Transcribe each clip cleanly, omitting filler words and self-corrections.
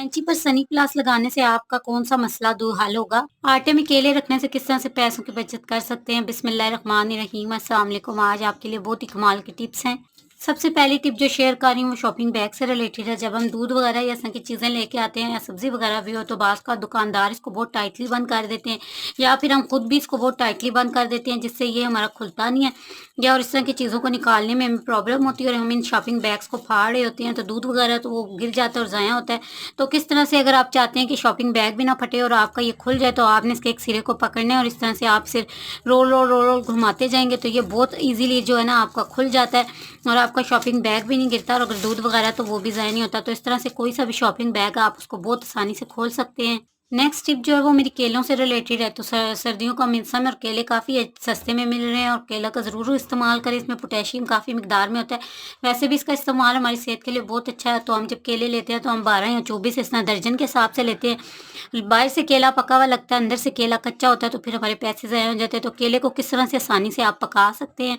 कैंची पर सनी प्लास लगाने से आपका कौन सा मसला दूर हल होगा? आटे में केले रखने से किस तरह से पैसों की बचत कर सकते हैं? बिस्मिल्लाहिर्रहमानिर्रहीम। अस्सलाम वालेकुम। आज आपके लिए बहुत ही कमाल की टिप्स हैं। सबसे पहली टिप जो शेयर कर रही हूँ वो शॉपिंग बैग से रिलेटेड है। जब हम दूध वगैरह या इस तरह की चीज़ें लेके आते हैं या सब्जी वगैरह भी हो तो बाज़ का दुकानदार इसको बहुत टाइटली बंद कर देते हैं या फिर हम खुद भी इसको बहुत टाइटली बंद कर देते हैं, जिससे ये हमारा खुलता नहीं है या और इस तरह की चीज़ों को निकालने में हमें प्रॉब्लम होती है और हम इन शॉपिंग बैग्स को फाड़ रहे होते हैं तो दूध वगैरह तो वो गिर जाता है और ज़ाया होता है। तो किस तरह से अगर आप चाहते हैं कि शॉपिंग बैग भी ना फटे और आपका ये खुल जाए तो आपने इसके एक सिरे को पकड़ना है और इस तरह से आप सिर रोल रोल रोल रोल घुमाते जाएंगे तो ये बहुत ईजीली जो है ना आपका खुल जाता है और आपका शॉपिंग बैग भी नहीं गिरता। और अगर दूध वगैरह तो वो भी ज़ाया नहीं होता। तो इस तरह से कोई सा भी शॉपिंग बैग आप उसको बहुत आसानी से खोल सकते हैं। नेक्स्ट टिप जो है वो मेरी केलों से रिलेटेड है। तो सर्दियों का मौसम है और केले काफ़ी सस्ते में मिल रहे हैं और केला का ज़रूर इस्तेमाल करें। इसमें पोटेशियम काफ़ी मिकदार में होता है। वैसे भी इसका इस्तेमाल हमारी सेहत के लिए बहुत अच्छा है। तो हम जब केले लेते हैं तो हम 12 या 24 इस तरह दर्जन के हिसाब से लेते हैं। बाहर से केला पका हुआ लगता है, अंदर से केला कच्चा होता है तो फिर हमारे पैसे ज़ाया हो जाते हैं। तो केले को किस तरह से आसानी से आप पका सकते हैं,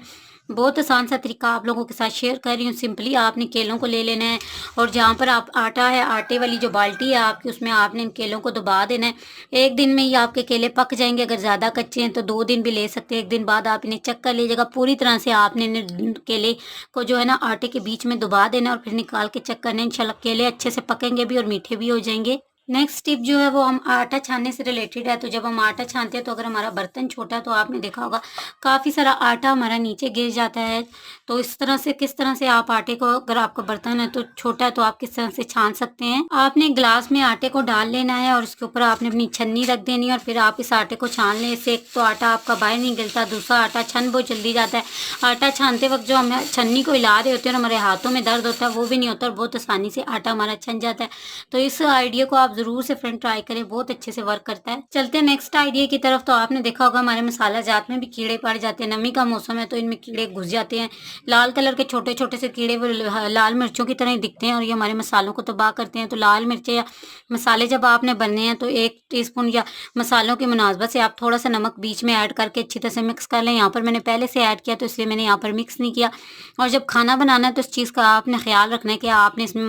बहुत आसान सा तरीका आप लोगों के साथ शेयर कर रही हूँ। सिंपली आपने केलों को ले लेना है और जहाँ पर आप आटा है, आटे वाली जो बाल्टी है आपकी, उसमें आपने इन केलों को दबा देना है। एक दिन में ही आपके केले पक जाएंगे। अगर ज़्यादा कच्चे हैं तो 2 दिन भी ले सकते हैं। एक दिन बाद आप इन्हें चेक कर लीजिएगा। पूरी तरह से आपने केले को जो है ना आटे के बीच में दबा देना और फिर निकाल के चेक करना है। इंशाल्लाह केले अच्छे से पकेंगे भी और मीठे भी हो जाएंगे। नेक्स्ट टिप जो है वो हम आटा छानने से रिलेटेड है। तो जब हम आटा छानते हैं तो अगर हमारा बर्तन छोटा है तो आपने देखा होगा काफ़ी सारा आटा हमारा नीचे गिर जाता है। तो इस तरह से किस तरह से आप आटे को, अगर आपका बर्तन है तो छोटा है तो आप किस तरह से छान सकते हैं। आपने ग्लास में आटे को डाल लेना है और उसके ऊपर आपने अपनी छन्नी रख देनी है और फिर आप इस आटे को छान लें। इससे एक तो आटा आपका बाहर नहीं गिरता, दूसरा आटा छन बहुत जल्दी जाता है। आटा छानते वक्त जो हम छन्नी को हिला रहे होते हैं और हमारे हाथों में दर्द होता है वो भी नहीं होता और बहुत आसानी से आटा हमारा छन जाता है। तो इस आइडिया को आप ज़रूर से फ्रेंड ट्राई करें, बहुत अच्छे से वर्क करता है। चलते हैं नेक्स्ट आइडिया की तरफ। तो आपने देखा होगा हमारे मसाला जात में भी कीड़े पड़ जाते हैं। नमी का मौसम है तो इनमें कीड़े घुस जाते हैं। लाल कलर के छोटे छोटे से कीड़े वो लाल मिर्चों की तरह ही दिखते हैं और ये हमारे मसालों को तबाह करते हैं। तो लाल मिर्चें या मसाले जब आपने बनने हैं तो 1 टीस्पून या मसालों की मुनासबत से आप थोड़ा सा नमक बीच में ऐड करके अच्छी तरह से मिक्स कर लें। यहाँ पर मैंने पहले से ऐड किया तो इसलिए मैंने यहाँ पर मिक्स नहीं किया। और जब खाना बनाना है तो इस चीज़ का आपने ख्याल रखना है कि आपने इसमें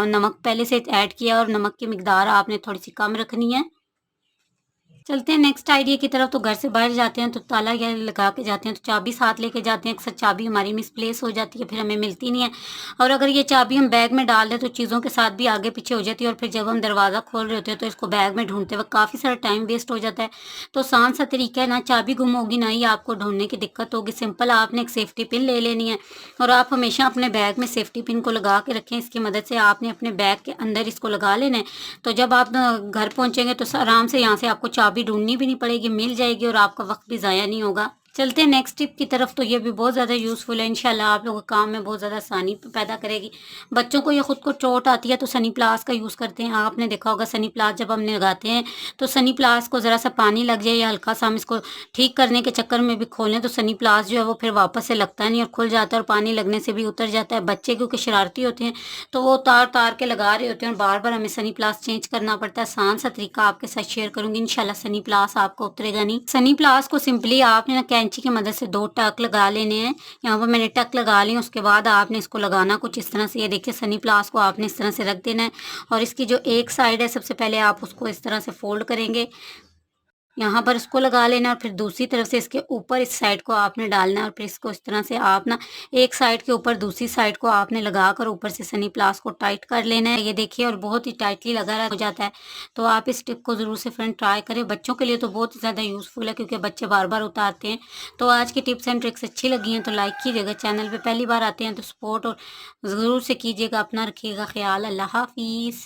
नमक पहले से ऐड किया और नमक की मिकदार आपने थोड़ी सी कम रखनी है। चलते हैं नेक्स्ट आइडिया की तरफ। तो घर से बाहर जाते हैं तो ताला या लगा के जाते हैं तो चाबी साथ लेके जाते हैं। अक्सर चाबी हमारी मिसप्लेस हो जाती है, फिर हमें मिलती नहीं है। और अगर ये चाबी हम बैग में डाल दें तो चीज़ों के साथ भी आगे पीछे हो जाती है और फिर जब हम दरवाज़ा खोल रहे होते हैं तो इसको बैग में ढूंढते वक्त काफ़ी सारा टाइम वेस्ट हो जाता है। तो आसान सा तरीका है, ना चाबी गुम होगी ना ही आपको ढूंढने की दिक्कत होगी। सिंपल आपने एक सेफ्टी पिन ले लेनी है और आप हमेशा अपने बैग में सेफ्टी पिन को लगा के रखें। इसकी मदद से आपने अपने बैग के अंदर इसको लगा लेना है। तो जब आप घर पहुंचेंगे तो आराम से यहाँ से आपको चाबी ढूंढनी भी नहीं पड़ेगी, मिल जाएगी और आपका वक्त भी ज़ाया नहीं होगा। चलते हैं नेक्स्ट टिप की तरफ। तो ये भी बहुत ज़्यादा यूज़फुल है। इंशाल्लाह आप लोगों के काम में बहुत ज़्यादा आसानी पैदा करेगी। बच्चों को या खुद को चोट आती है तो सनी प्लास का यूज़ करते हैं। आपने देखा होगा सनी प्लास जब हम लगाते हैं तो सनी प्लास को ज़रा सा पानी लग जाए या हल्का सा हम इसको ठीक करने के चक्कर में भी खोलें तो सनी प्लास जो है वो फिर वापस से लगता नहीं और खुल जाता है और पानी लगने से भी उतर जाता है। बच्चे क्योंकि शरारती होते हैं तो वो तार तार के लगा रहे होते हैं और बार बार हमें सनी प्लास चेंज करना पड़ता है। आसान सा तरीका आपके साथ शेयर करूंगी, इंशाल्लाह सनी प्लास आपको उतरेगा नहीं। सनी प्लास को सिंपली आपने ना कैंची की मदद से 2 टक लगा लेने हैं। यहाँ पर मैंने टक लगा ली। उसके बाद आपने इसको लगाना कुछ इस तरह से, ये देखिए सनी प्लास को आपने इस तरह से रख देना है और इसकी जो एक साइड है सबसे पहले आप उसको इस तरह से फोल्ड करेंगे, यहाँ पर इसको लगा लेना और फिर दूसरी तरफ से इसके ऊपर इस साइड को आपने डालना है और फिर इसको इस तरह से आप ना एक साइड के ऊपर दूसरी साइड को आपने लगाकर ऊपर से सनी प्लास को टाइट कर लेना है। ये देखिए और बहुत ही टाइटली लगा हो जाता है। तो आप इस टिप को ज़रूर से फ्रेंड ट्राई करें। बच्चों के लिए तो बहुत ज़्यादा यूज़फुल है क्योंकि बच्चे बार बार उतारते हैं। तो आज की टिप्स एंड ट्रिक्स अच्छी लगी हैं तो लाइक कीजिएगा। चैनल पर पहली बार आते हैं तो सपोर्ट और ज़रूर से कीजिएगा। अपना रखिएगा ख्याल। अल्लाह हाफिज़।